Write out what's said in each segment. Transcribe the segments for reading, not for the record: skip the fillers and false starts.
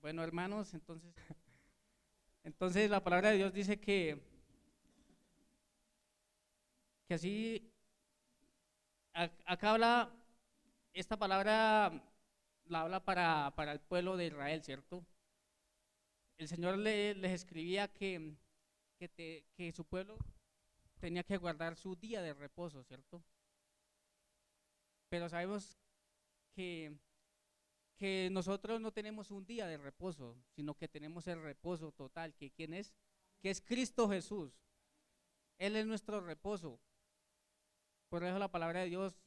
Bueno, hermanos, entonces la palabra de Dios dice que así, acá habla, esta palabra la habla para el pueblo de Israel, ¿cierto? El Señor les escribía que su pueblo tenía que guardar su día de reposo, ¿cierto? Pero sabemos que, que nosotros no tenemos un día de reposo, sino que tenemos el reposo total, que ¿quién es? Que es Cristo Jesús. Él es nuestro reposo. Por eso la palabra de Dios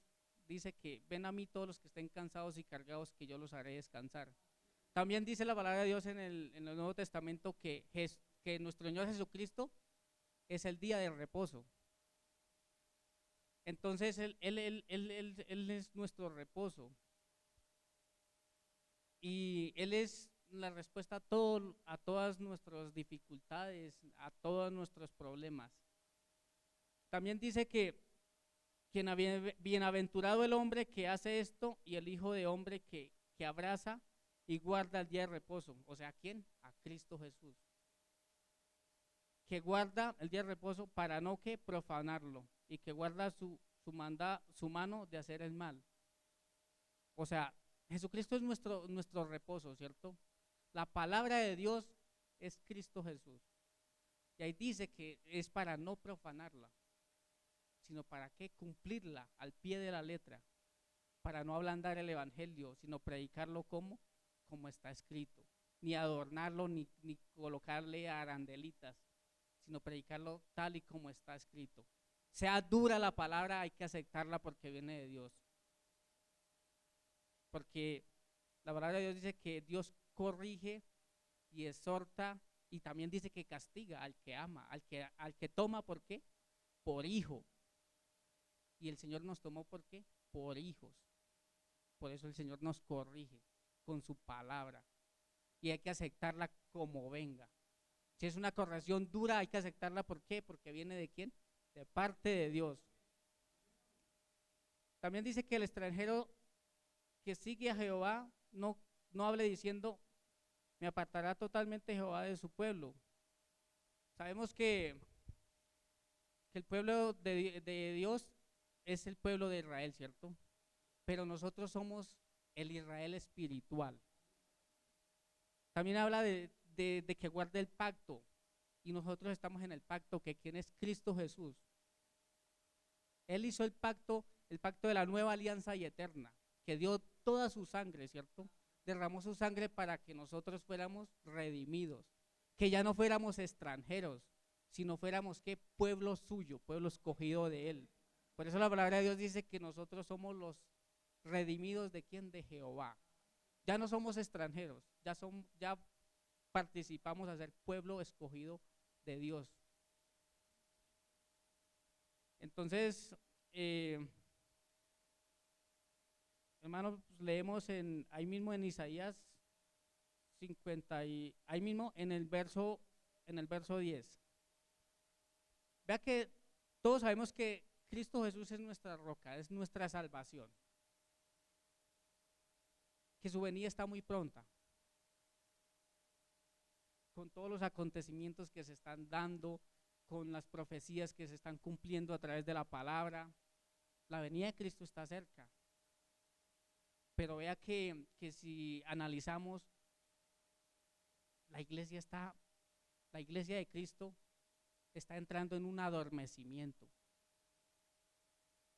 dice que ven a mí todos los que estén cansados y cargados, que yo los haré descansar. También dice la palabra de Dios en el Nuevo Testamento que nuestro Señor Jesucristo es el día de reposo. Entonces Él es nuestro reposo y Él es la respuesta a todas nuestras dificultades, a todos nuestros problemas. También dice que bienaventurado el hombre que hace esto y el hijo de hombre que abraza y guarda el día de reposo. O sea, ¿quién? A Cristo Jesús. Que guarda el día de reposo para no que profanarlo y que guarda su mano de hacer el mal. O sea, Jesucristo es nuestro reposo, ¿cierto? La palabra de Dios es Cristo Jesús. Y ahí dice que es para no profanarla, sino para que cumplirla al pie de la letra, para no ablandar el evangelio, sino predicarlo como está escrito, ni adornarlo, ni colocarle arandelitas, sino predicarlo tal y como está escrito. Sea dura la palabra, hay que aceptarla porque viene de Dios. Porque la palabra de Dios dice que Dios corrige y exhorta y también dice que castiga al que ama, al que toma, ¿por qué? Por hijo. Y el Señor nos tomó, ¿por qué? Por hijos. Por eso el Señor nos corrige con su palabra y hay que aceptarla como venga. Si es una corrección dura, hay que aceptarla, ¿por qué? Porque viene de quién? De parte de Dios. También dice que el extranjero que sigue a Jehová no hable diciendo, me apartará totalmente Jehová de su pueblo. Sabemos que el pueblo de Dios es el pueblo de Israel, ¿cierto? Pero nosotros somos el Israel espiritual. También habla de que guarde el pacto y nosotros estamos en el pacto, que quien es Cristo Jesús. Él hizo el pacto de la nueva alianza y eterna, que dio toda su sangre, ¿cierto? Derramó su sangre para que nosotros fuéramos redimidos, que ya no fuéramos extranjeros, sino fuéramos ¿qué? Pueblo suyo, pueblo escogido de él. Por eso la palabra de Dios dice que nosotros somos los redimidos de quién? De Jehová. Ya no somos extranjeros, ya participamos a ser pueblo escogido de Dios. Entonces, eh, hermanos, pues, leemos ahí mismo en Isaías 50 ahí mismo en el verso 10. Vea que todos sabemos que Cristo Jesús es nuestra roca, es nuestra salvación, que su venida está muy pronta, con todos los acontecimientos que se están dando, con las profecías que se están cumpliendo a través de la palabra. La venida de Cristo está cerca. Pero vea que si analizamos, la iglesia la iglesia de Cristo está entrando en un adormecimiento,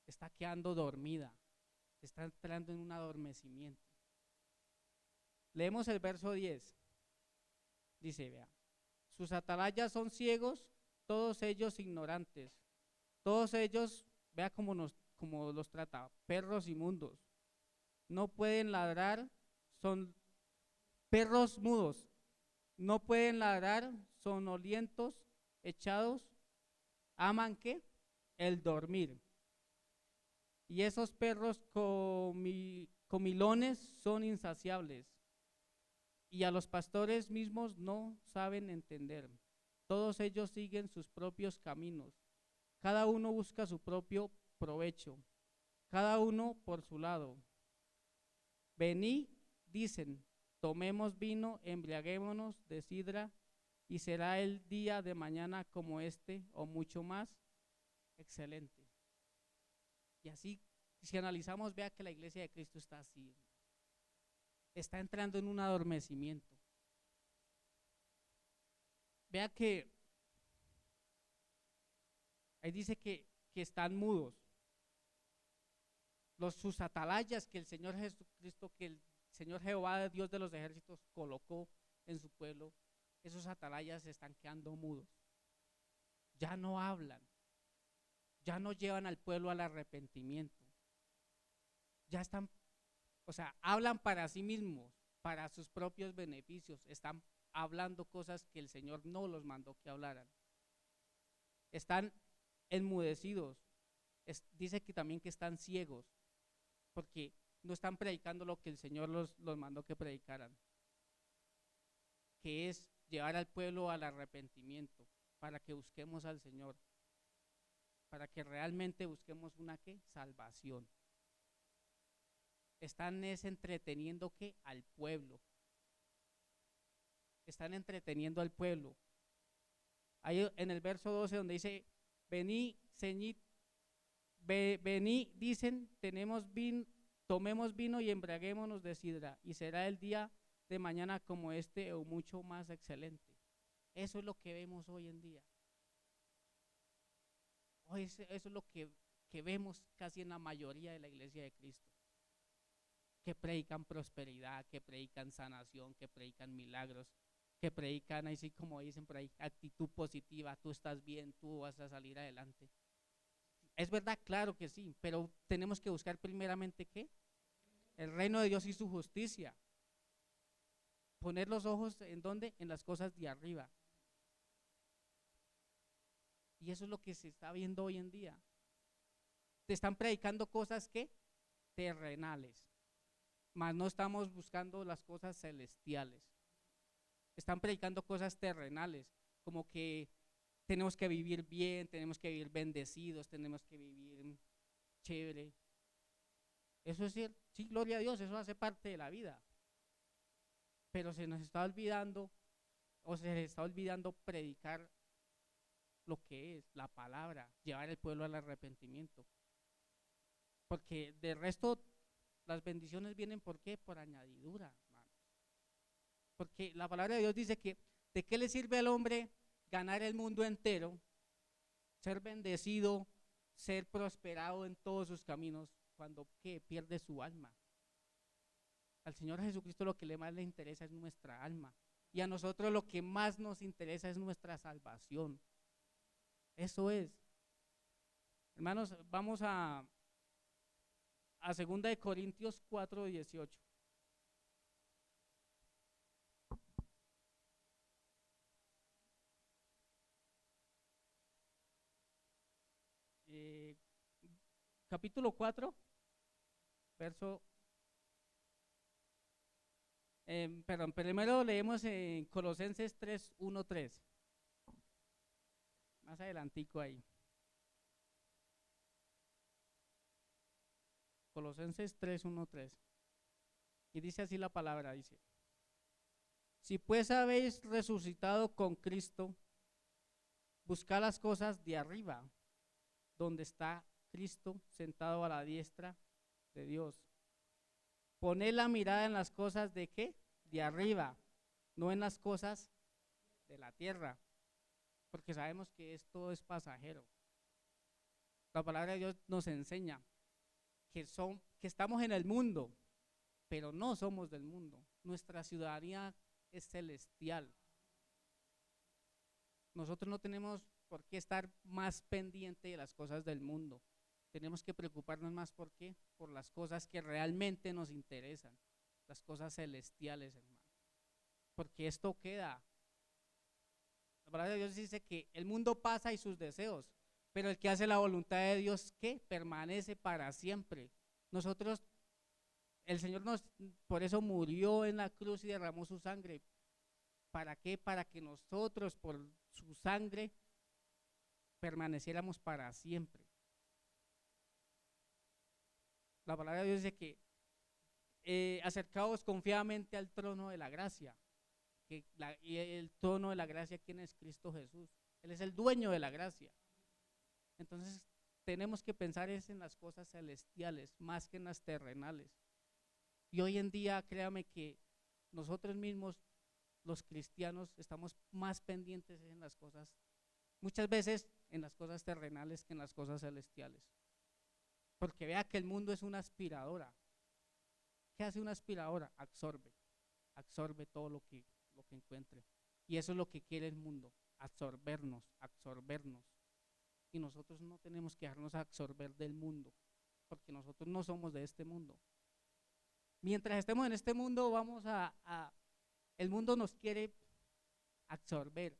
está quedando dormida, está entrando en un adormecimiento. Leemos el verso 10, dice, vea, sus atalayas son ciegos, todos ellos ignorantes, todos ellos, vea cómo los trata, perros inmundos, no pueden ladrar, son perros mudos, no pueden ladrar, sonolientos, echados, aman ¿qué? El dormir. Y esos perros comilones son insaciables. Y a los pastores mismos no saben entender. Todos ellos siguen sus propios caminos. Cada uno busca su propio provecho. Cada uno por su lado. Vení, dicen, tomemos vino, embriaguémonos de sidra, y será el día de mañana como este, o mucho más excelente. Y así, si analizamos, vea que la iglesia de Cristo está así, está entrando en un adormecimiento. Vea que ahí dice que están mudos. Sus atalayas que el Señor Jesucristo, que el Señor Jehová, Dios de los ejércitos, colocó en su pueblo, esos atalayas se están quedando mudos. Ya no hablan, ya no llevan al pueblo al arrepentimiento. Ya están, o sea, hablan para sí mismos, para sus propios beneficios. Están hablando cosas que el Señor no los mandó que hablaran. Están enmudecidos. Dice que también que están ciegos, porque no están predicando lo que el Señor los mandó que predicaran, que es llevar al pueblo al arrepentimiento, para que busquemos al Señor, para que realmente busquemos una ¿qué? Salvación. Están entreteniendo ¿qué? Al pueblo. Están entreteniendo al pueblo. Ahí en el verso 12 donde dice, vení, ceñid, vení, dicen, tomemos vino y embriaguémonos de sidra, y será el día de mañana como este o mucho más excelente. Eso es lo que vemos hoy en día. Hoy eso es lo que vemos casi en la mayoría de la iglesia de Cristo, que predican prosperidad, que predican sanación, que predican milagros, que predican, así como dicen por ahí, actitud positiva, tú estás bien, tú vas a salir adelante. Es verdad, claro que sí, pero tenemos que buscar primeramente ¿qué? El reino de Dios y su justicia. Poner los ojos ¿en dónde? En las cosas de arriba. Y eso es lo que se está viendo hoy en día. Te están predicando cosas ¿qué? Terrenales, mas no estamos buscando las cosas celestiales. Están predicando cosas terrenales, como que tenemos que vivir bien, tenemos que vivir bendecidos, tenemos que vivir chévere. Eso es cierto, sí, gloria a Dios, eso hace parte de la vida. Pero se nos está olvidando, o se les está olvidando predicar lo que es la palabra, llevar el pueblo al arrepentimiento. Porque de resto, las bendiciones vienen ¿por qué? Por añadidura, hermanos. Porque la palabra de Dios dice que ¿de qué le sirve al hombre ganar el mundo entero, ser bendecido, ser prosperado en todos sus caminos, cuando ¿qué? Pierde su alma? Al Señor Jesucristo lo que más le interesa es nuestra alma, y a nosotros lo que más nos interesa es nuestra salvación. Eso es. Hermanos, vamos a 2 de Corintios 4:18. Capítulo 4, verso, perdón, primero leemos en Colosenses 3:1-3. Más adelantico ahí. Colosenses 3:1-3. Y dice así la palabra, dice: si pues habéis resucitado con Cristo, buscad las cosas de arriba, donde está Cristo sentado a la diestra de Dios. Poned la mirada en las cosas de ¿qué? De arriba, no en las cosas de la tierra, porque sabemos que esto es pasajero. La palabra de Dios nos enseña que estamos en el mundo, pero no somos del mundo. Nuestra ciudadanía es celestial. Nosotros no tenemos por qué estar más pendiente de las cosas del mundo. Tenemos que preocuparnos más ¿por qué? Por las cosas que realmente nos interesan, las cosas celestiales, hermano. Porque esto queda. La palabra de Dios dice que el mundo pasa y sus deseos, pero el que hace la voluntad de Dios, ¿qué? Permanece para siempre. Nosotros, el Señor por eso murió en la cruz y derramó su sangre. ¿Para qué? Para que nosotros, por su sangre, permaneciéramos para siempre. La palabra de Dios dice que acercaos confiadamente al trono de la gracia. Y el trono de la gracia, ¿quién es? Cristo Jesús. Él es el dueño de la gracia. Entonces tenemos que pensar es en las cosas celestiales más que en las terrenales. Y hoy en día, créame que nosotros mismos, los cristianos, estamos más pendientes en las cosas, muchas veces en las cosas terrenales que en las cosas celestiales. Porque vea que el mundo es una aspiradora. ¿Qué hace una aspiradora? Absorbe todo lo que encuentre. Y eso es lo que quiere el mundo, absorbernos. Y nosotros no tenemos que dejarnos absorber del mundo, porque nosotros no somos de este mundo. Mientras estemos en este mundo, el mundo nos quiere absorber,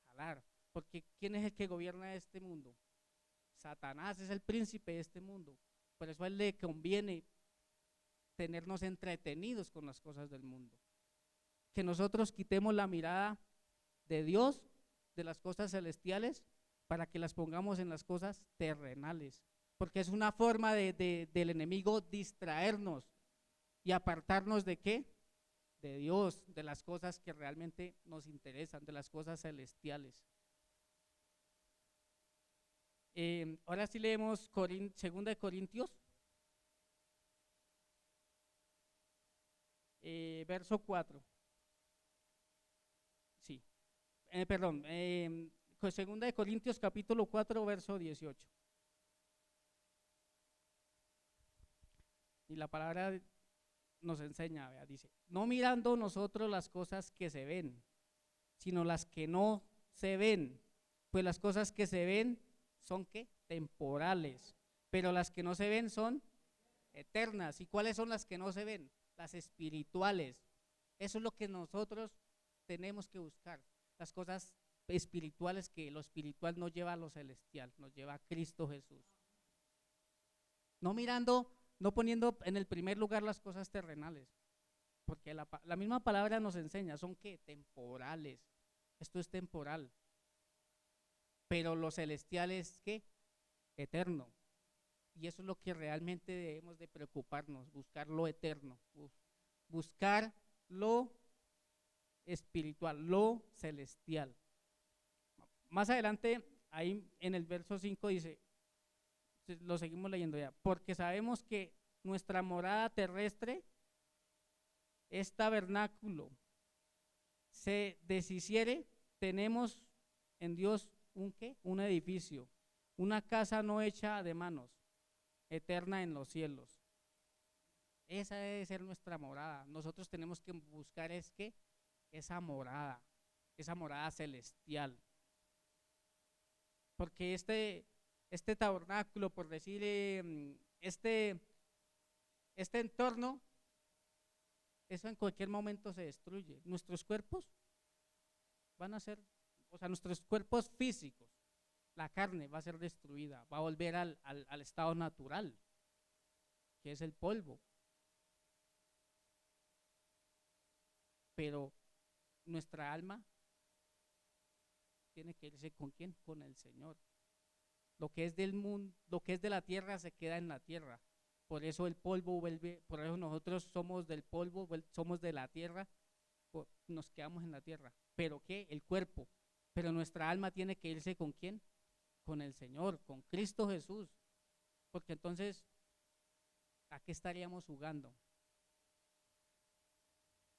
jalar, porque ¿quién es el que gobierna este mundo? Satanás es el príncipe de este mundo. Por eso a él le conviene tenernos entretenidos con las cosas del mundo. Que nosotros quitemos la mirada de Dios, de las cosas celestiales, para que las pongamos en las cosas terrenales. Porque es una forma del enemigo distraernos y apartarnos ¿de qué? De Dios, de las cosas que realmente nos interesan, de las cosas celestiales. Ahora sí leemos 2 Corintios, verso 4. Sí, perdón, 2 Corintios capítulo 4, verso 18. Y la palabra nos enseña, vea, dice, no mirando nosotros las cosas que se ven, sino las que no se ven, pues las cosas que se ven son ¿qué? Temporales, pero las que no se ven son eternas. ¿Y cuáles son las que no se ven? Las espirituales. Eso es lo que nosotros tenemos que buscar, las cosas espirituales, que lo espiritual nos lleva a lo celestial, nos lleva a Cristo Jesús. No mirando, no poniendo en el primer lugar las cosas terrenales, porque la misma palabra nos enseña, son ¿qué? Temporales. Esto es temporal. Pero lo celestial es ¿qué? Eterno. Y eso es lo que realmente debemos de preocuparnos, buscar lo eterno, buscar lo espiritual, lo celestial. Más adelante, ahí en el verso 5 dice, lo seguimos leyendo ya, porque sabemos que nuestra morada terrestre es tabernáculo, se deshiciere, tenemos en Dios un ¿qué? Un edificio, una casa no hecha de manos, eterna en los cielos. Esa debe ser nuestra morada. Nosotros tenemos que buscar es que esa morada celestial. Porque este tabernáculo, por decir, este entorno, eso en cualquier momento se destruye. Nuestros cuerpos van a ser, o sea, nuestros cuerpos físicos, la carne va a ser destruida, va a volver al estado natural, que es el polvo. Pero nuestra alma tiene que irse ¿con quién? Con el Señor. Lo que es del mundo, lo que es de la tierra se queda en la tierra. Por eso el polvo vuelve, por eso nosotros somos del polvo, somos de la tierra, nos quedamos en la tierra. ¿Pero qué? El cuerpo. Pero nuestra alma tiene que irse ¿con quién? Con el Señor, con Cristo Jesús. Porque entonces, ¿a qué estaríamos jugando?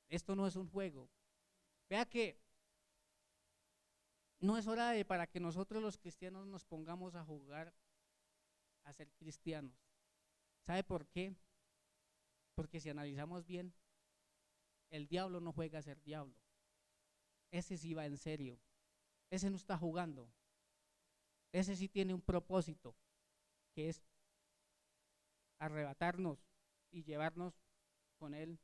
Esto no es un juego. Vea que no es hora para que nosotros los cristianos nos pongamos a jugar a ser cristianos. ¿Sabe por qué? Porque si analizamos bien, el diablo no juega a ser diablo. Ese sí va en serio. Ese no está jugando. Ese sí tiene un propósito, que es arrebatarnos y llevarnos con él,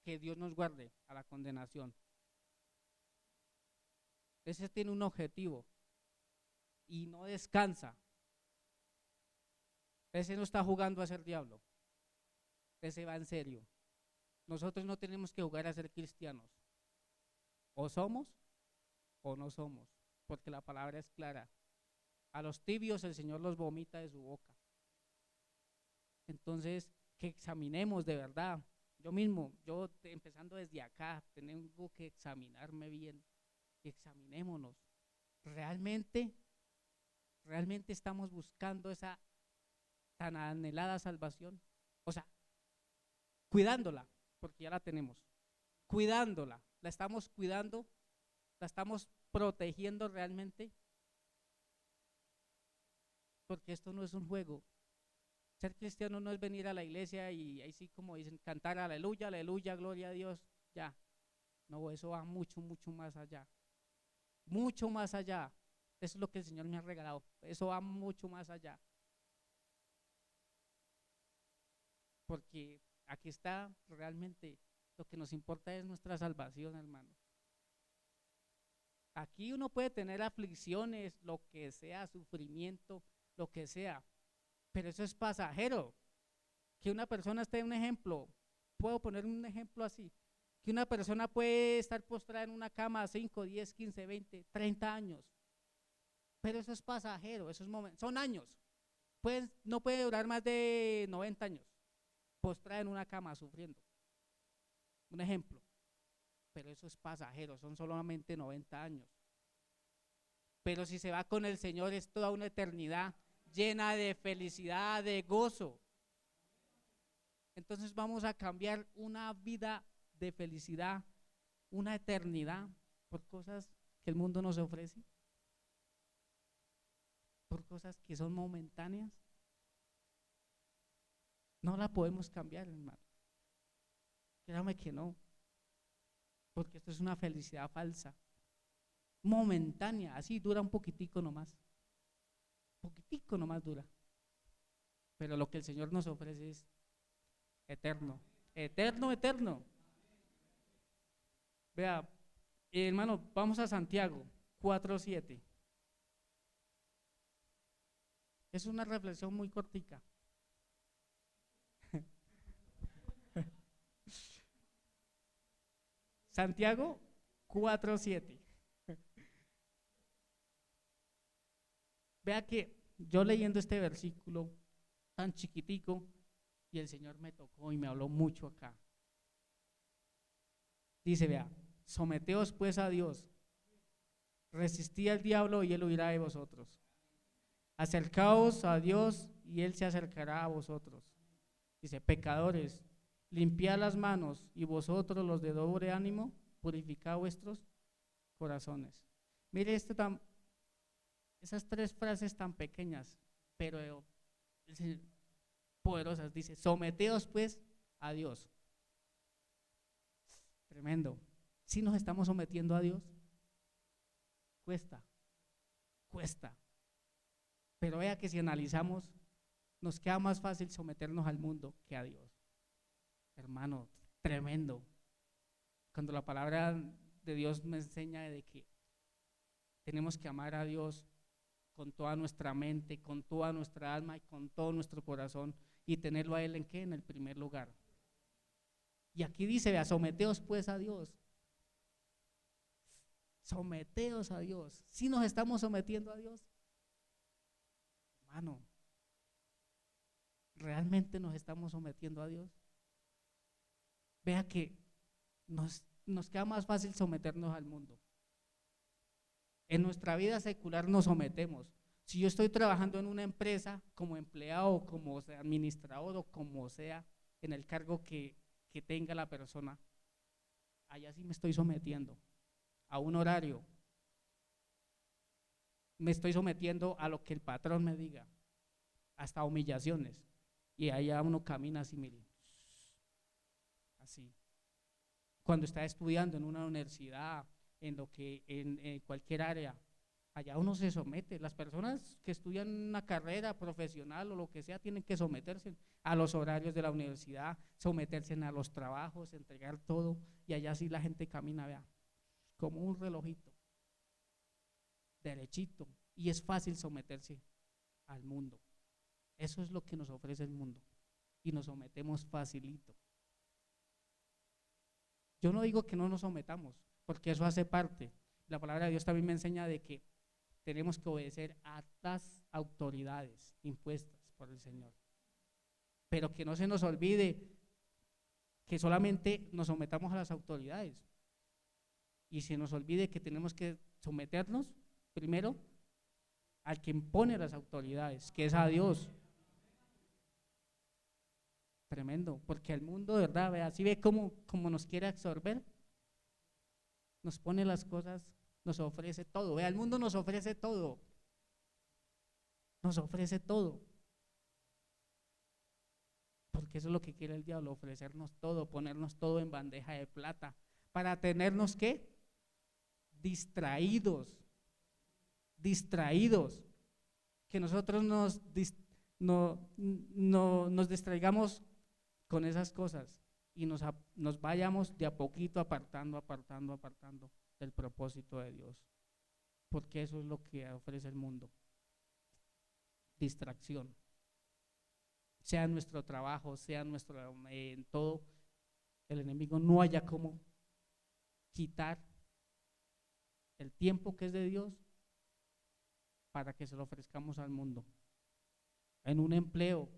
que Dios nos guarde a la condenación. Ese tiene un objetivo y no descansa. Ese no está jugando a ser diablo. Ese va en serio. Nosotros no tenemos que jugar a ser cristianos. O somos o no somos, porque la palabra es clara. A los tibios el Señor los vomita de su boca. Entonces, que examinemos de verdad. Yo mismo, empezando desde acá, tengo que examinarme bien. Examinémonos. ¿Realmente, realmente estamos buscando esa tan anhelada salvación? O sea, cuidándola, porque ya la tenemos. Cuidándola, la estamos cuidando, la estamos protegiendo realmente, porque esto no es un juego. Ser cristiano no es venir a la iglesia y ahí sí, como dicen, cantar aleluya, aleluya, gloria a Dios, ya. No, eso va mucho, mucho más allá. Mucho más allá. Eso es lo que el Señor me ha regalado. Eso va mucho más allá. Porque aquí está realmente lo que nos importa es nuestra salvación, hermano. Aquí uno puede tener aflicciones, lo que sea, sufrimiento, lo que sea, pero eso es pasajero. Que una persona esté, un ejemplo, puedo poner un ejemplo así, que una persona puede estar postrada en una cama 5, 10, 15, 20, 30 años, pero eso es pasajero, esos momentos, son años, no puede durar más de 90 años, postrada en una cama sufriendo, un ejemplo, pero eso es pasajero, son solamente 90 años. Pero si se va con el Señor es toda una eternidad llena de felicidad, de gozo. Entonces vamos a cambiar una vida de felicidad, una eternidad, por cosas que el mundo nos ofrece, por cosas que son momentáneas. No la podemos cambiar, hermano. Créame que no, porque esto es una felicidad falsa, momentánea, así dura un poquitico nomás dura. Pero lo que el Señor nos ofrece es eterno, eterno, eterno. Vea, hermano, vamos a Santiago 4:7. Es una reflexión muy cortica. Santiago 4:7. Vea que yo leyendo este versículo tan chiquitico y el Señor me tocó y me habló mucho acá. Dice, vea, someteos pues a Dios, resistid al diablo y él huirá de vosotros. Acercaos a Dios y él se acercará a vosotros. Dice, pecadores, limpiad las manos y vosotros los de doble ánimo, purificad vuestros corazones. Mire esas tres frases tan pequeñas, pero poderosas. Dice, someteos pues a Dios. Tremendo. Si nos estamos sometiendo a Dios, cuesta, cuesta. Pero vea que si analizamos, nos queda más fácil someternos al mundo que a Dios. Hermano, tremendo. Cuando la palabra de Dios me enseña de que tenemos que amar a Dios con toda nuestra mente, con toda nuestra alma y con todo nuestro corazón y tenerlo a Él ¿en qué? En el primer lugar. Y aquí dice, vea, someteos pues a Dios. Someteos a Dios. Si nos estamos sometiendo a Dios, hermano, ¿realmente nos estamos sometiendo a Dios? Vea que nos queda más fácil someternos al mundo. En nuestra vida secular nos sometemos. Si yo estoy trabajando en una empresa como empleado, como administrador o como sea, en el cargo que tenga la persona, allá sí me estoy sometiendo a un horario. Me estoy sometiendo a lo que el patrón me diga, hasta humillaciones. Y allá uno camina así, mire, así. Cuando está estudiando en una universidad, en cualquier área, allá uno se somete. Las personas que estudian una carrera profesional o lo que sea tienen que someterse a los horarios de la universidad, someterse a los trabajos, entregar todo, y allá sí la gente camina, vea, como un relojito, derechito, y es fácil someterse al mundo. Eso es lo que nos ofrece el mundo y nos sometemos facilito. Yo no digo que no nos sometamos, porque eso hace parte. La palabra de Dios también me enseña de que tenemos que obedecer a las autoridades impuestas por el Señor. pero que no se nos olvide que solamente nos sometamos a las autoridades y se nos olvide que tenemos que someternos primero al que impone las autoridades, que es a Dios. Tremendo, porque el mundo, de verdad, vea, así ve cómo nos quiere absorber, nos pone las cosas, nos ofrece todo. Vea, el mundo nos ofrece todo, nos ofrece todo, porque eso es lo que quiere el diablo, ofrecernos todo, ponernos todo en bandeja de plata, para tenernos ¿qué? Distraídos, que nosotros nos distraigamos con esas cosas y nos vayamos de a poquito apartando del propósito de Dios, porque eso es lo que ofrece el mundo, distracción, sea en nuestro trabajo, sea en todo, el enemigo no haya cómo quitar el tiempo que es de Dios para que se lo ofrezcamos al mundo. En un empleo,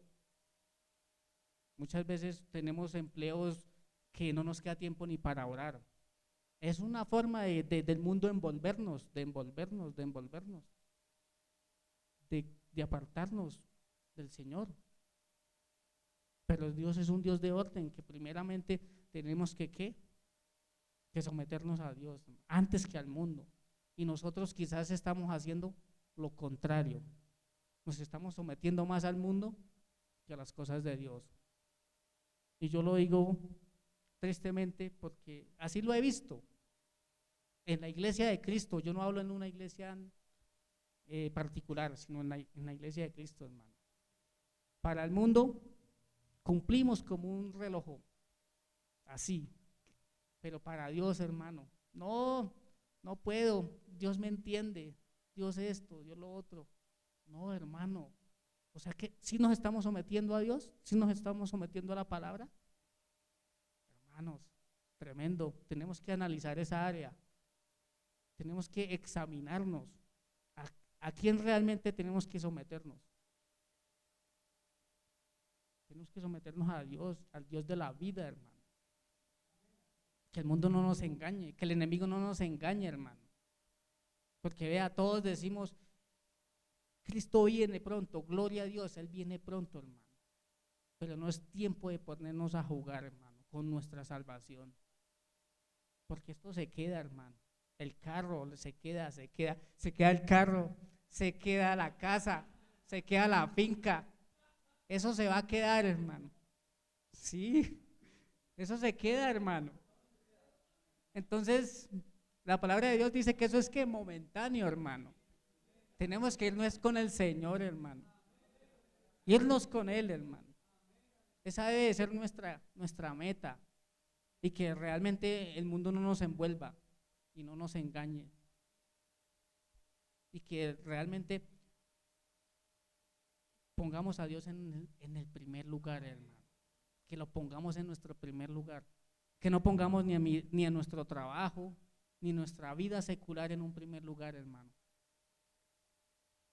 muchas veces tenemos empleos que no nos queda tiempo ni para orar. Es una forma del mundo envolvernos, de apartarnos del Señor. Pero Dios es un Dios de orden, que primeramente tenemos que someternos a Dios antes que al mundo. Y nosotros quizás estamos haciendo lo contrario. Nos estamos sometiendo más al mundo que a las cosas de Dios. Y yo lo digo tristemente porque así lo he visto en la iglesia de Cristo. Yo no hablo en una iglesia particular, sino en la iglesia de Cristo, hermano. Para el mundo cumplimos como un reloj, así, pero para Dios, hermano, no puedo, Dios me entiende, Dios esto, Dios lo otro. No, hermano, o sea que si nos estamos sometiendo a Dios, si nos estamos sometiendo a la palabra, hermanos, tremendo. Tenemos que analizar esa área, tenemos que examinarnos a quién realmente tenemos que someternos. Tenemos que someternos a Dios, al Dios de la vida, hermano. Que el mundo no nos engañe, que el enemigo no nos engañe, hermano. Porque vea, todos decimos, Cristo viene pronto, gloria a Dios, Él viene pronto, hermano. Pero no es tiempo de ponernos a jugar, hermano, con nuestra salvación. Porque esto se queda, hermano. El carro se queda el carro, se queda la casa, se queda la finca. Eso se va a quedar, hermano. Sí, eso se queda, hermano. Entonces, la palabra de Dios dice que eso es que momentáneo, hermano. Tenemos que irnos con el Señor, hermano. Irnos con Él, hermano. Esa debe ser nuestra meta. Y que realmente el mundo no nos envuelva y no nos engañe. Y que realmente pongamos a Dios en el primer lugar, hermano. Que lo pongamos en nuestro primer lugar. Que no pongamos ni a nuestro trabajo, ni nuestra vida secular en un primer lugar, hermano.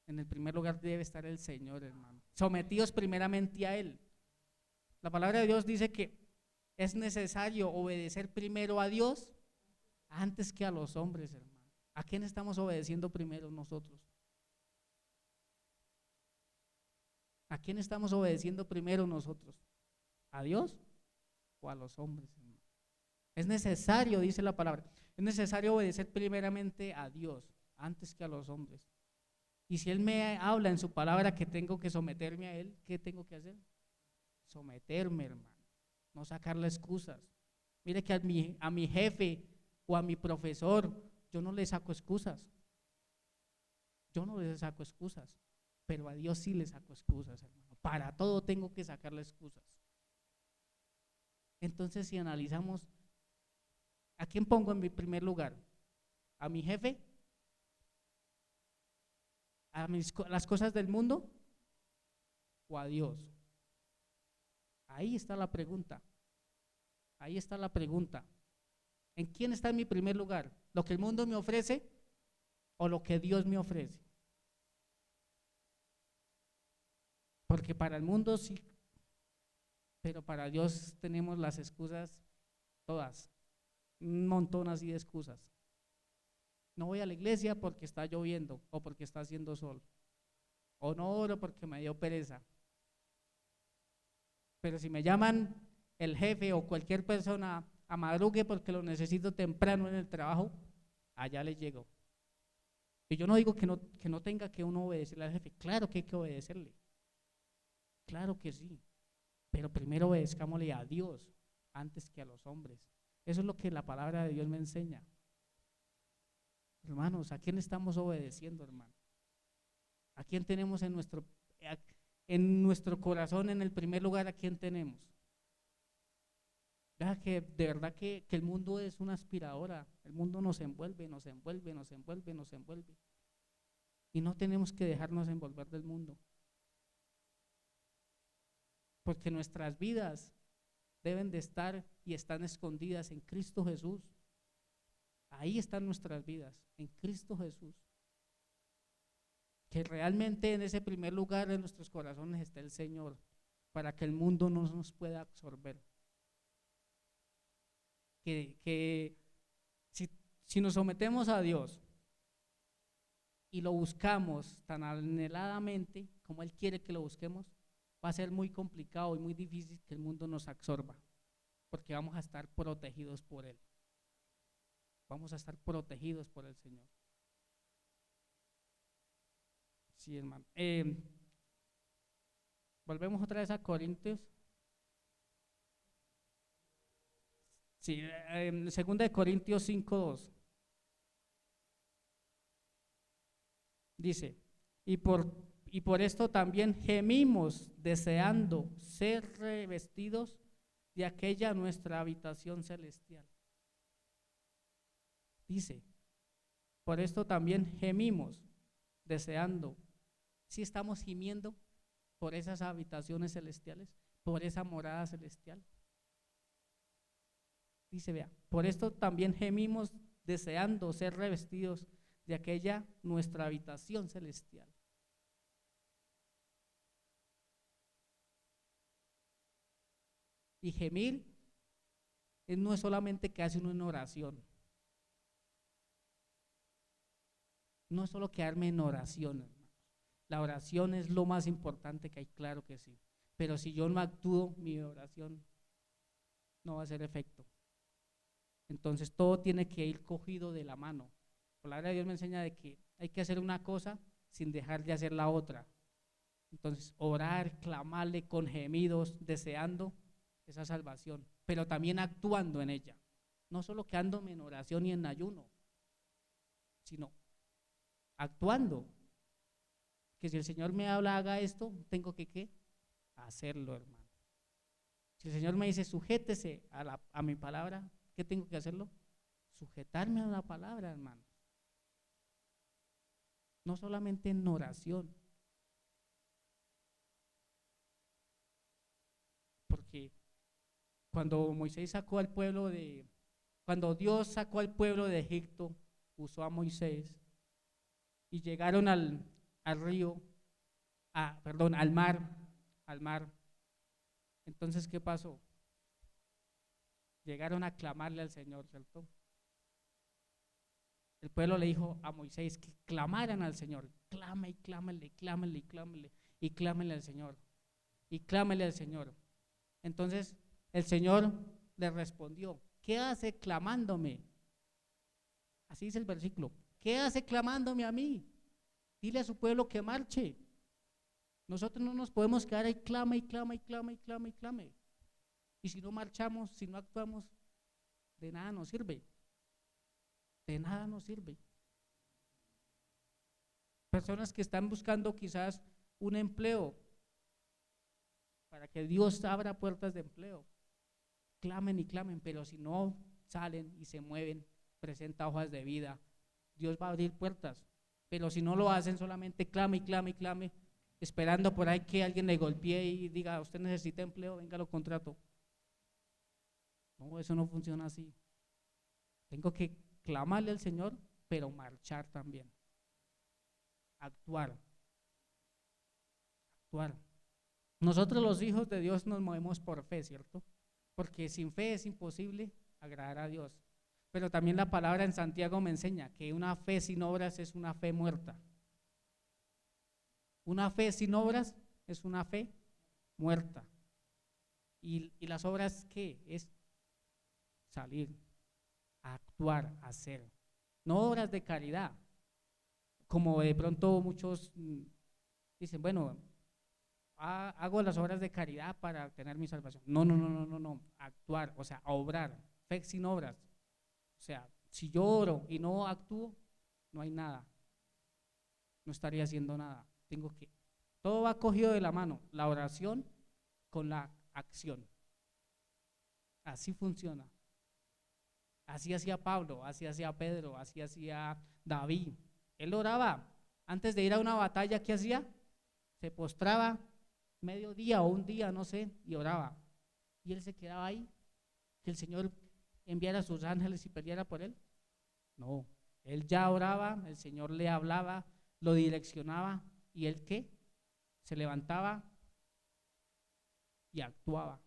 En el primer lugar debe estar el Señor, hermano. Sometidos primeramente a Él. La palabra de Dios dice que es necesario obedecer primero a Dios antes que a los hombres, hermano. ¿A quién estamos obedeciendo primero nosotros? ¿A quién estamos obedeciendo primero nosotros? ¿A Dios o a los hombres, hermano? Es necesario, dice la palabra, es necesario obedecer primeramente a Dios antes que a los hombres. Y si Él me habla en su palabra que tengo que someterme a Él, ¿qué tengo que hacer? Someterme, hermano, no sacarle excusas. Mire que a mi jefe o a mi profesor, yo no le saco excusas. Yo no le saco excusas, pero a Dios sí le saco excusas, hermano. Para todo tengo que sacarle excusas. Entonces, si analizamos, ¿a quién pongo en mi primer lugar? ¿A mi jefe? ¿A las cosas del mundo? ¿O a Dios? Ahí está la pregunta. Ahí está la pregunta. ¿En quién está en mi primer lugar? ¿Lo que el mundo me ofrece o lo que Dios me ofrece? Porque para el mundo sí, pero para Dios tenemos las excusas todas, un montón así de excusas. No voy a la iglesia porque está lloviendo o porque está haciendo sol, o no oro porque me dio pereza. Pero si me llaman el jefe o cualquier persona a madrugue porque lo necesito temprano en el trabajo, allá le llego. Y yo no digo que no tenga que uno obedecerle al jefe, claro que hay que obedecerle, claro que sí, pero primero obedezcámosle a Dios antes que a los hombres. Eso es lo que la palabra de Dios me enseña. Hermanos, ¿a quién estamos obedeciendo, hermano? ¿A quién tenemos en nuestro corazón, en el primer lugar, a quién tenemos? Vea que de verdad que el mundo es una aspiradora, el mundo nos envuelve, nos envuelve, nos envuelve, nos envuelve. Y no tenemos que dejarnos envolver del mundo. Porque nuestras vidas deben de estar y están escondidas en Cristo Jesús. Ahí están nuestras vidas, en Cristo Jesús. Que realmente en ese primer lugar de nuestros corazones está el Señor, para que el mundo no nos pueda absorber. Que si nos sometemos a Dios y lo buscamos tan anheladamente como Él quiere que lo busquemos, va a ser muy complicado y muy difícil que el mundo nos absorba, porque vamos a estar protegidos por Él. Vamos a estar protegidos por el Señor. Sí, hermano. Volvemos otra vez a Corintios. Sí, segunda de Corintios 5:2. Dice, y por esto también gemimos deseando ser revestidos de aquella nuestra habitación celestial. Dice, por esto también gemimos deseando. Si estamos gimiendo por esas habitaciones celestiales, por esa morada celestial. Dice, vea, por esto también gemimos deseando ser revestidos de aquella nuestra habitación celestial. Y gemir no es solamente que hace uno en oración. No es solo quedarme en oración, hermanos. La oración es lo más importante que hay, claro que sí. Pero si yo no actúo, mi oración no va a hacer efecto. Entonces todo tiene que ir cogido de la mano. La palabra de Dios me enseña de que hay que hacer una cosa sin dejar de hacer la otra. Entonces orar, clamarle con gemidos, deseando esa salvación, pero también actuando en ella. No solo quedándome en oración y en ayuno, sino actuando. Que si el Señor me habla, haga esto, tengo que ¿qué? Hacerlo, hermano. Si el Señor me dice, sujétese a mi palabra, ¿qué tengo que hacerlo? Sujetarme a la palabra, hermano. No solamente en oración. Porque cuando Dios sacó al pueblo de Egipto, usó a Moisés y llegaron al río, al mar. Entonces, ¿qué pasó? Llegaron a clamarle al Señor, ¿cierto? El pueblo le dijo a Moisés que clamaran al Señor, clame y clámele, clámele y clámele, y clámele al Señor, y clámele al Señor. Entonces el Señor le respondió, ¿qué hace clamándome? Así dice el versículo, ¿qué hace clamándome a mí? Dile a su pueblo que marche. Nosotros no nos podemos quedar ahí, clama y clama y clama y clama y clame. Y si no marchamos, si no actuamos, de nada nos sirve. De nada nos sirve. Personas que están buscando quizás un empleo para que Dios abra puertas de empleo. Clamen y clamen, pero si no salen y se mueven, presenta hojas de vida, Dios va a abrir puertas. Pero si no lo hacen, solamente clame y clame y clame, esperando por ahí que alguien le golpee y diga, usted necesita empleo, venga, lo contrato. No, eso no funciona así. Tengo que clamarle al Señor, pero marchar también. Actuar. Nosotros los hijos de Dios nos movemos por fe, ¿cierto? Porque sin fe es imposible agradar a Dios. Pero también la palabra en Santiago me enseña que una fe sin obras es una fe muerta. Una fe sin obras es una fe muerta. ¿Y las obras qué? Es salir, a actuar, a hacer. No obras de caridad, como de pronto muchos dicen, bueno, hago las obras de caridad para obtener mi salvación. No, no, no, no, no, no. Actuar, o sea, obrar. Fe sin obras. O sea, si yo oro y no actúo, no hay nada. No estaría haciendo nada. Todo va cogido de la mano. La oración con la acción. Así funciona. Así hacía Pablo, así hacía Pedro, así hacía David. Él oraba. Antes de ir a una batalla, ¿qué hacía? Se postraba medio día o un día, no sé, y oraba. Y él se quedaba ahí, que el Señor enviara a sus ángeles y peleara por él. No, él ya oraba, el Señor le hablaba, lo direccionaba, y él ¿qué? Se levantaba y actuaba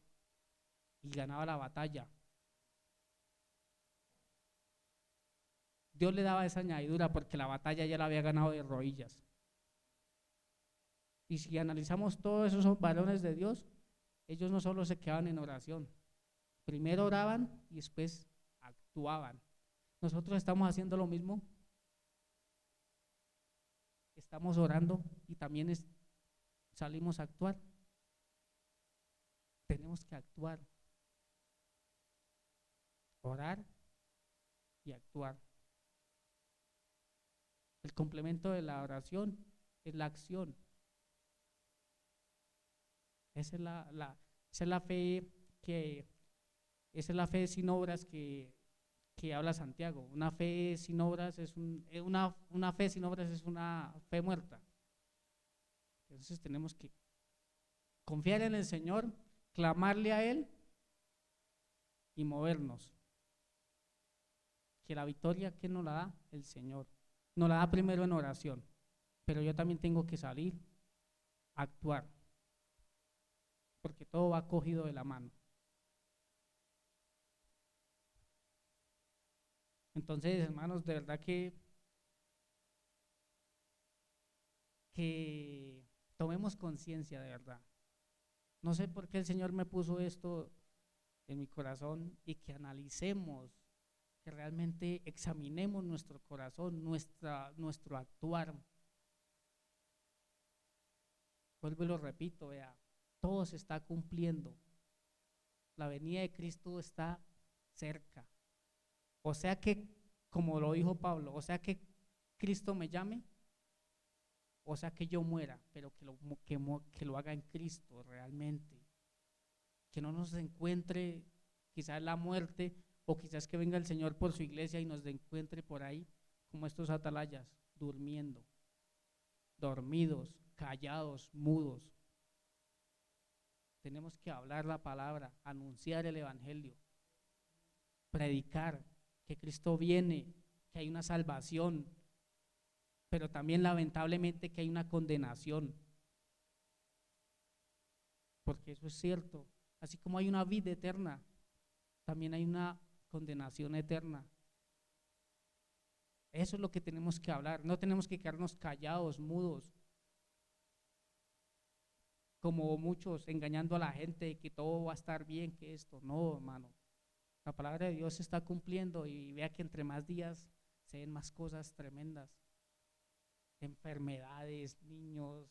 y ganaba la batalla. Dios le daba esa añadidura porque la batalla ya la había ganado de rodillas. Y si analizamos todos esos varones de Dios, ellos no solo se quedaban en oración, primero oraban y después actuaban. Nosotros estamos haciendo lo mismo, estamos orando y también salimos a actuar. Tenemos que actuar, orar y actuar. El complemento de la oración es la acción. Esa es esa es la fe que, esa es la fe sin obras que habla Santiago. Una fe sin obras es una fe sin obras es una fe muerta. Entonces tenemos que confiar en el Señor, clamarle a Él y movernos. Que la victoria, ¿quién nos la da? El Señor. Nos la da primero en oración, pero yo también tengo que salir a actuar, porque todo va cogido de la mano. Entonces, hermanos, de verdad que tomemos conciencia de verdad. No sé por qué el Señor me puso esto en mi corazón y que analicemos, que realmente examinemos nuestro corazón, nuestro actuar. Vuelvo y lo repito, vea, todo se está cumpliendo. La venida de Cristo está cerca. O sea que, como lo dijo Pablo, o sea que Cristo me llame, o sea que yo muera, pero que lo haga en Cristo realmente. Que no nos encuentre quizás la muerte, o quizás que venga el Señor por su iglesia y nos encuentre por ahí como estos atalayas, durmiendo, dormidos, callados, mudos. Tenemos que hablar la palabra, anunciar el evangelio, predicar que Cristo viene, que hay una salvación, pero también lamentablemente que hay una condenación, porque eso es cierto. Así como hay una vida eterna, también hay una condenación eterna. Eso es lo que tenemos que hablar. No tenemos que quedarnos callados, mudos, como muchos engañando a la gente de que todo va a estar bien, que esto. No, hermano. La palabra de Dios se está cumpliendo y vea que entre más días se ven más cosas tremendas. Enfermedades, niños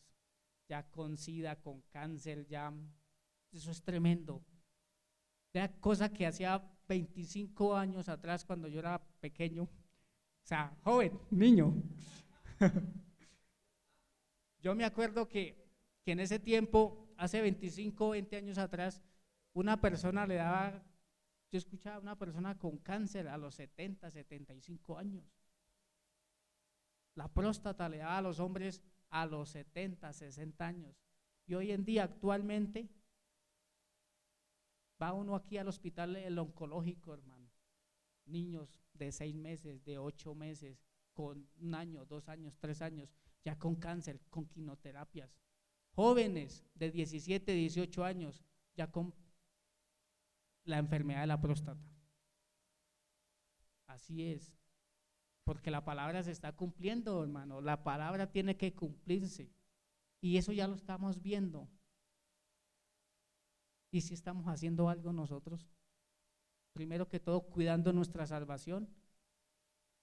ya con SIDA, con cáncer, ya eso es tremendo. Vea cosa que hacía 25 años atrás cuando yo era pequeño, o sea, joven, niño. Yo me acuerdo que en ese tiempo, hace 25, 20 años atrás, una persona le daba, yo escuchaba a una persona con cáncer a los 70, 75 años. La próstata le daba a los hombres a los 70, 60 años. Y hoy en día, actualmente, va uno aquí al hospital el oncológico, hermano. Niños de 6 meses, de 8 meses, con 1 año, 2 años, 3 años, ya con cáncer, con quimioterapias. jóvenes de 17, 18 años ya con la enfermedad de la próstata. Así es, porque la palabra se está cumpliendo, hermano, la palabra tiene que cumplirse y eso ya lo estamos viendo. ¿Y si estamos haciendo algo nosotros? Primero que todo, cuidando nuestra salvación.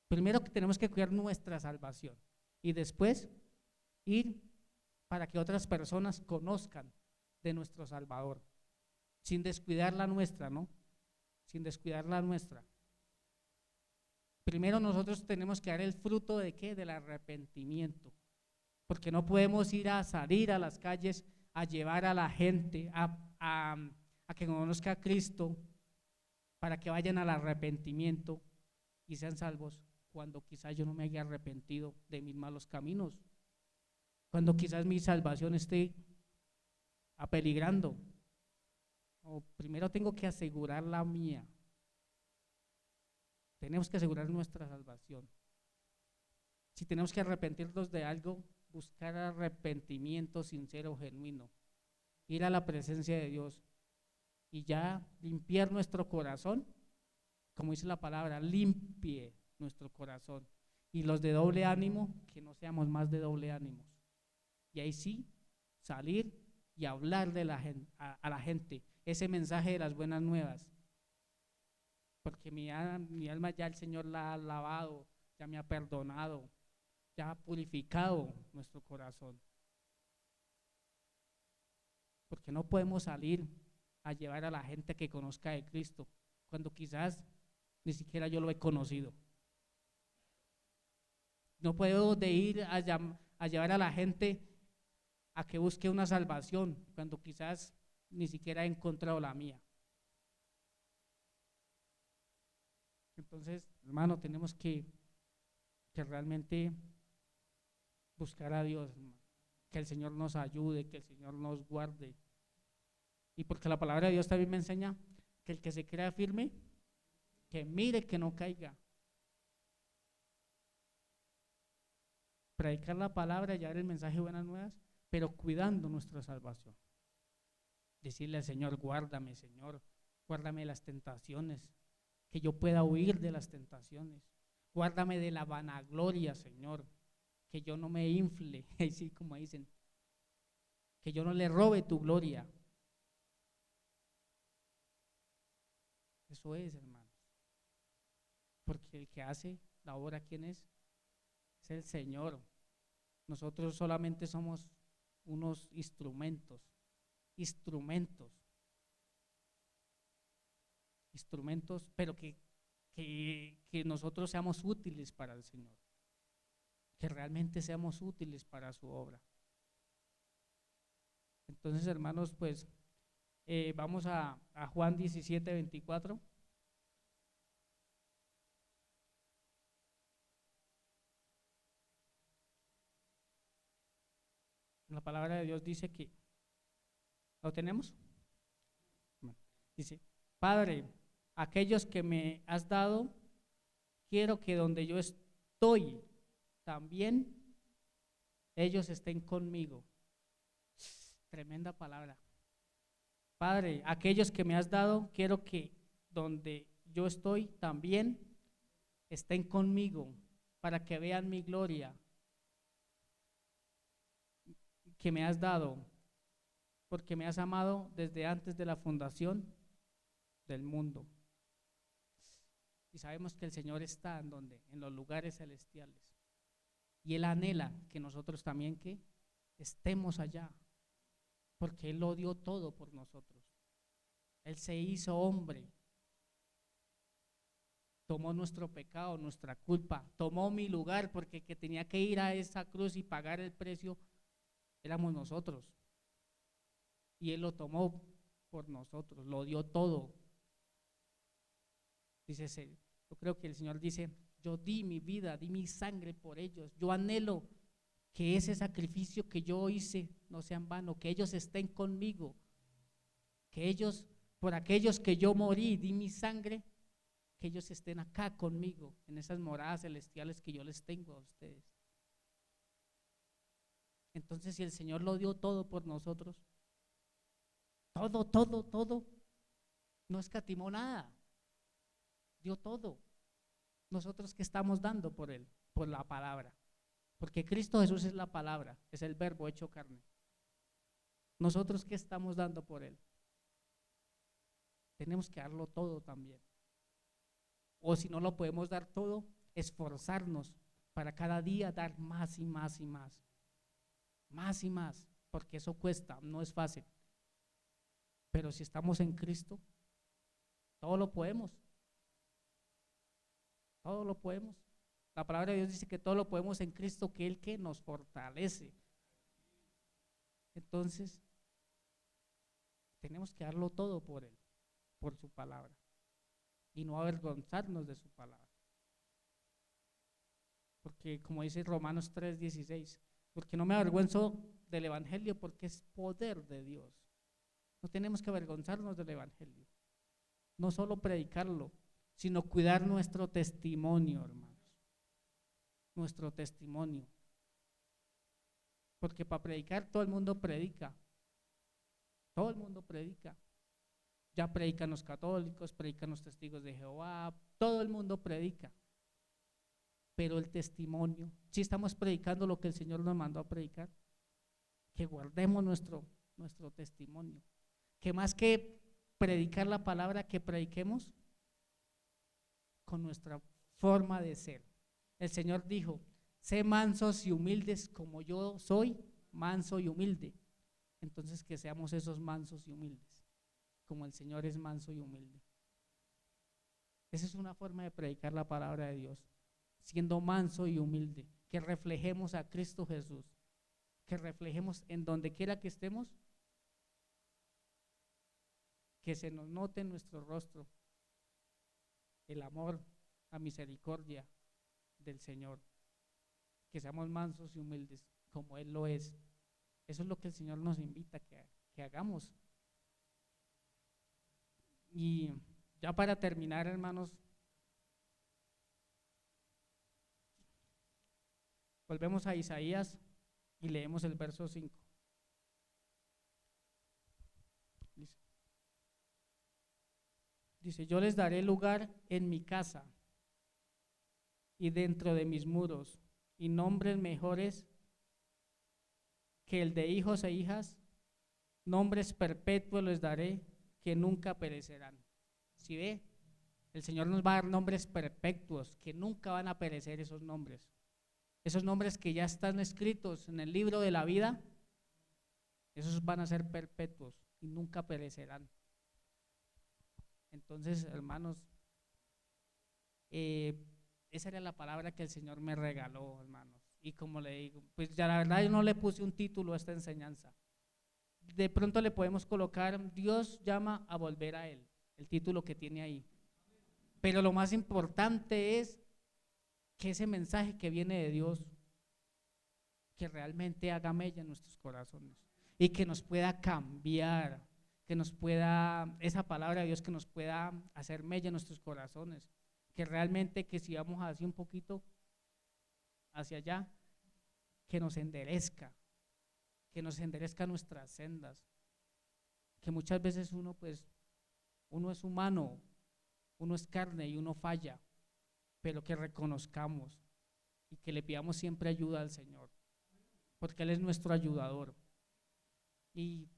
Primero que tenemos que cuidar nuestra salvación y después ir para que otras personas conozcan de nuestro Salvador, sin descuidar la nuestra, ¿no? Sin descuidar la nuestra. Primero nosotros tenemos que dar el fruto ¿de qué? Del arrepentimiento, porque no podemos ir a salir a las calles a llevar a la gente a que conozca a Cristo para que vayan al arrepentimiento y sean salvos, cuando quizás yo no me haya arrepentido de mis malos caminos, cuando quizás mi salvación esté apeligrando. Primero tengo que asegurar la mía. Tenemos que asegurar nuestra salvación. Si tenemos que arrepentirnos de algo, buscar arrepentimiento sincero, genuino, ir a la presencia de Dios y ya limpiar nuestro corazón, como dice la palabra, limpie nuestro corazón. Y los de doble ánimo, que no seamos más de doble ánimo. Y ahí sí, salir y hablar de a la gente ese mensaje de las buenas nuevas. Porque mi alma ya el Señor la ha lavado, ya me ha perdonado, ya ha purificado nuestro corazón. Porque no podemos salir a llevar a la gente que conozca de Cristo, cuando quizás ni siquiera yo lo he conocido. No puedo ir a llevar a la gente a que busque una salvación, cuando quizás ni siquiera he encontrado la mía. Entonces, hermano, tenemos que realmente buscar a Dios, que el Señor nos ayude, que el Señor nos guarde. Y porque la palabra de Dios también me enseña que el que se crea firme, que mire que no caiga. Predicar la palabra, llevar el mensaje de buenas nuevas, pero cuidando nuestra salvación. Decirle al Señor, guárdame, Señor, guárdame de las tentaciones, que yo pueda huir de las tentaciones. Guárdame de la vanagloria, Señor, que yo no me infle, así como dicen, que yo no le robe tu gloria. Eso es, hermanos. Porque el que hace la obra, ¿quién es? Es el Señor. Nosotros solamente somos unos instrumentos, pero que nosotros seamos útiles para el Señor, que realmente seamos útiles para su obra. Entonces, hermanos, pues vamos a Juan 17:24. La palabra de Dios dice que, ¿lo tenemos? Dice, Padre, aquellos que me has dado, quiero que donde yo estoy, también ellos estén conmigo. Tremenda palabra. Padre, aquellos que me has dado, quiero que donde yo estoy, también estén conmigo, para que vean mi gloria que me has dado, porque me has amado desde antes de la fundación del mundo. Y sabemos que el Señor está en donde, en los lugares celestiales. Y Él anhela que nosotros también que estemos allá, porque Él lo dio todo por nosotros. Él se hizo hombre, tomó nuestro pecado, nuestra culpa, tomó mi lugar, porque el que tenía que ir a esa cruz y pagar el precio éramos nosotros. Y Él lo tomó por nosotros, lo dio todo. Dice, yo creo que el Señor dice, yo di mi vida, di mi sangre por ellos. Yo anhelo que ese sacrificio que yo hice no sea en vano, que ellos estén conmigo, que ellos, por aquellos que yo morí, di mi sangre, que ellos estén acá conmigo, en esas moradas celestiales que yo les tengo a ustedes. Entonces, si el Señor lo dio todo por nosotros, todo, todo, todo, no escatimó nada, dio todo. Nosotros, ¿qué estamos dando por Él? Por la palabra. Porque Cristo Jesús es la palabra, es el verbo hecho carne. Nosotros, ¿qué estamos dando por Él? Tenemos que darlo todo también. O si no lo podemos dar todo, esforzarnos para cada día dar más y más y más. Más y más, porque eso cuesta, no es fácil. Pero si estamos en Cristo, todo lo podemos. Todo lo podemos. La palabra de Dios dice que todo lo podemos en Cristo, que Él que nos fortalece. Entonces, tenemos que darlo todo por Él, por su palabra, y no avergonzarnos de su palabra. Porque como dice Romanos 3:16, porque no me avergüenzo del evangelio, porque es poder de Dios. No tenemos que avergonzarnos del evangelio, no solo predicarlo, sino cuidar nuestro testimonio, hermanos, nuestro testimonio. Porque para predicar todo el mundo predica, todo el mundo predica. Ya predican los católicos, predican los testigos de Jehová, todo el mundo predica. Pero el testimonio, si estamos predicando lo que el Señor nos mandó a predicar, que guardemos nuestro testimonio, que más que predicar la palabra, que prediquemos con nuestra forma de ser. El Señor dijo, sé mansos y humildes como yo soy manso y humilde. Entonces que seamos esos mansos y humildes, como el Señor es manso y humilde. Esa es una forma de predicar la palabra de Dios, siendo manso y humilde, que reflejemos a Cristo Jesús, que reflejemos en donde quiera que estemos, que se nos note en nuestro rostro el amor, la misericordia del Señor, que seamos mansos y humildes como Él lo es. Eso es lo que el Señor nos invita que hagamos. Y ya para terminar, hermanos, volvemos a Isaías y leemos el verso 5. Dice, yo les daré lugar en mi casa y dentro de mis muros, y nombres mejores que el de hijos e hijas, nombres perpetuos les daré que nunca perecerán. ¿Sí ve? El Señor nos va a dar nombres perpetuos, que nunca van a perecer esos nombres. Esos nombres que ya están escritos en el libro de la vida, esos van a ser perpetuos y nunca perecerán. Entonces, hermanos, esa era la palabra que el Señor me regaló, hermanos. Y como le digo, pues ya la verdad yo no le puse un título a esta enseñanza. De pronto le podemos colocar, Dios llama a volver a Él, el título que tiene ahí. Pero lo más importante es que ese mensaje que viene de Dios, que realmente haga mella en nuestros corazones y que nos pueda cambiar, que nos pueda, esa palabra de Dios que nos pueda hacer mella en nuestros corazones, que realmente que si vamos así un poquito hacia allá, que nos enderezca nuestras sendas, que muchas veces uno es humano, uno es carne y uno falla, pero que reconozcamos y que le pidamos siempre ayuda al Señor, porque Él es nuestro ayudador y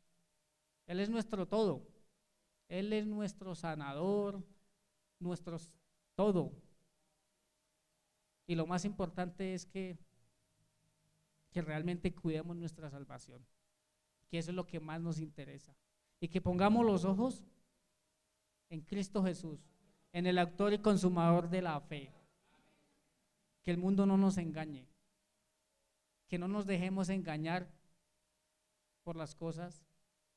Él es nuestro todo, Él es nuestro sanador, nuestro todo. Y lo más importante es que realmente cuidemos nuestra salvación, que eso es lo que más nos interesa, y que pongamos los ojos en Cristo Jesús, en el autor y consumador de la fe, que el mundo no nos engañe, que no nos dejemos engañar por las cosas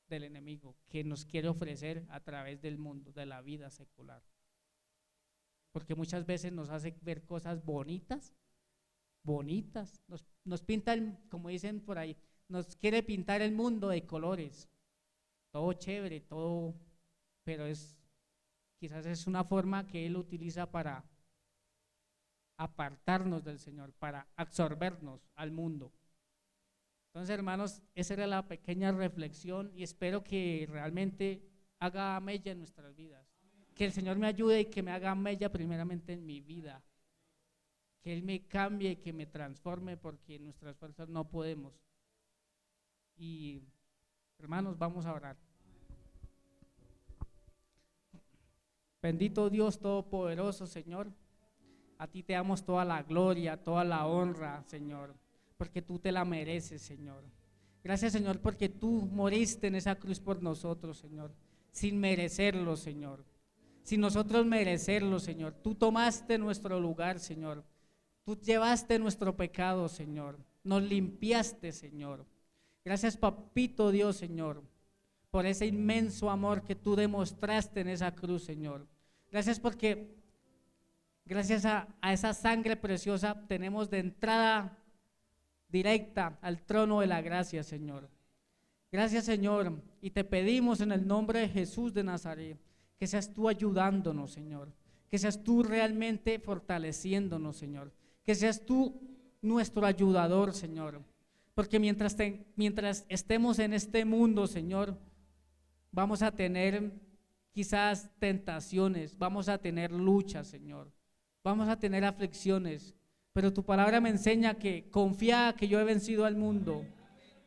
del enemigo que nos quiere ofrecer a través del mundo, de la vida secular, porque muchas veces nos hace ver cosas bonitas, nos pinta, como dicen por ahí, nos quiere pintar el mundo de colores, todo chévere, todo, pero quizás es una forma que Él utiliza para apartarnos del Señor, para absorbernos al mundo. Entonces, hermanos, esa era la pequeña reflexión y espero que realmente haga mella en nuestras vidas. Que el Señor me ayude y que me haga mella primeramente en mi vida. Que Él me cambie y que me transforme porque en nuestras fuerzas no podemos. Y hermanos, vamos a orar. Bendito Dios Todopoderoso, Señor. A ti te damos toda la gloria, toda la honra, Señor, porque tú te la mereces, Señor. Gracias, Señor, porque tú moriste en esa cruz por nosotros, Señor, sin merecerlo, Señor. Sin nosotros merecerlo, Señor. Tú tomaste nuestro lugar, Señor. Tú llevaste nuestro pecado, Señor. Nos limpiaste, Señor. Gracias, Papito Dios, Señor, por ese inmenso amor que tú demostraste en esa cruz, Señor. Gracias porque gracias a esa sangre preciosa tenemos de entrada directa al trono de la gracia, Señor. Gracias, Señor, y te pedimos en el nombre de Jesús de Nazaret que seas tú ayudándonos, Señor, que seas tú realmente fortaleciéndonos, Señor, que seas tú nuestro ayudador, Señor, porque mientras estemos en este mundo, Señor, vamos a tener quizás tentaciones, vamos a tener luchas, Señor, vamos a tener aflicciones, pero tu palabra me enseña que confía que yo he vencido al mundo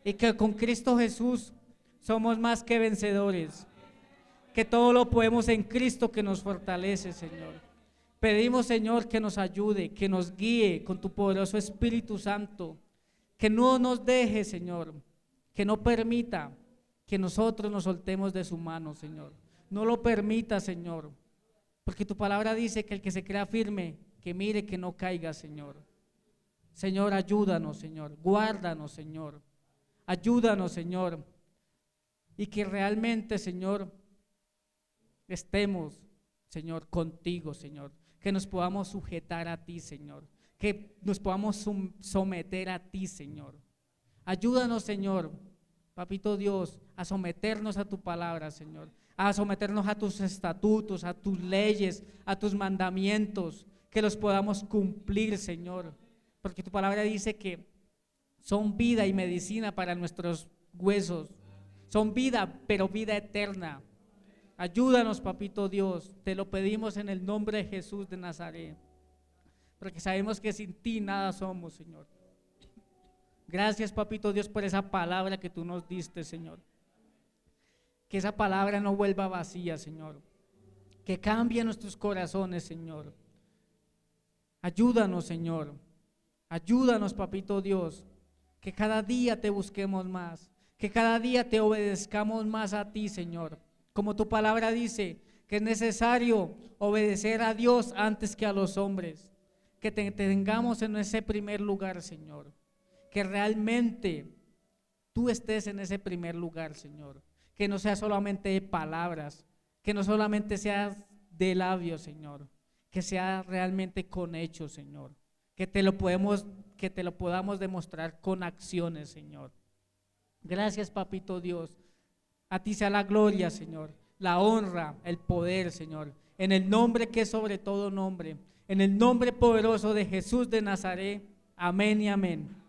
y que con Cristo Jesús somos más que vencedores, que todo lo podemos en Cristo que nos fortalece, Señor. Pedimos, Señor, que nos ayude, que nos guíe con tu poderoso Espíritu Santo, que no nos deje, Señor, que no permita que nosotros nos soltemos de su mano, Señor. No lo permita, Señor, porque tu palabra dice que el que se crea firme, que mire que no caiga, Señor. Señor, ayúdanos, Señor, guárdanos, Señor, ayúdanos, Señor, y que realmente, Señor, estemos, Señor, contigo, Señor, que nos podamos sujetar a ti, Señor, que nos podamos someter a ti, Señor. Ayúdanos, Señor, Papito Dios, a someternos a tu palabra, Señor, a someternos a tus estatutos, a tus leyes, a tus mandamientos, que los podamos cumplir, Señor, porque tu palabra dice que son vida y medicina para nuestros huesos, son vida, pero vida eterna. Ayúdanos, Papito Dios, te lo pedimos en el nombre de Jesús de Nazaret, porque sabemos que sin ti nada somos, Señor. Gracias, Papito Dios, por esa palabra que tú nos diste, Señor. Que esa palabra no vuelva vacía, Señor. Que cambie nuestros corazones, Señor. Ayúdanos, Señor. Ayúdanos, Papito Dios, que cada día te busquemos más, que cada día te obedezcamos más a ti, Señor. Como tu palabra dice, que es necesario obedecer a Dios antes que a los hombres, que te tengamos en ese primer lugar, Señor, que realmente tú estés en ese primer lugar, Señor, que no sea solamente de palabras, que no solamente sea de labios, Señor, que sea realmente con hechos, Señor, que te lo podamos demostrar con acciones, Señor. Gracias, Papito Dios. A ti sea la gloria, Señor, la honra, el poder, Señor, en el nombre que es sobre todo nombre, en el nombre poderoso de Jesús de Nazaret. Amén y amén.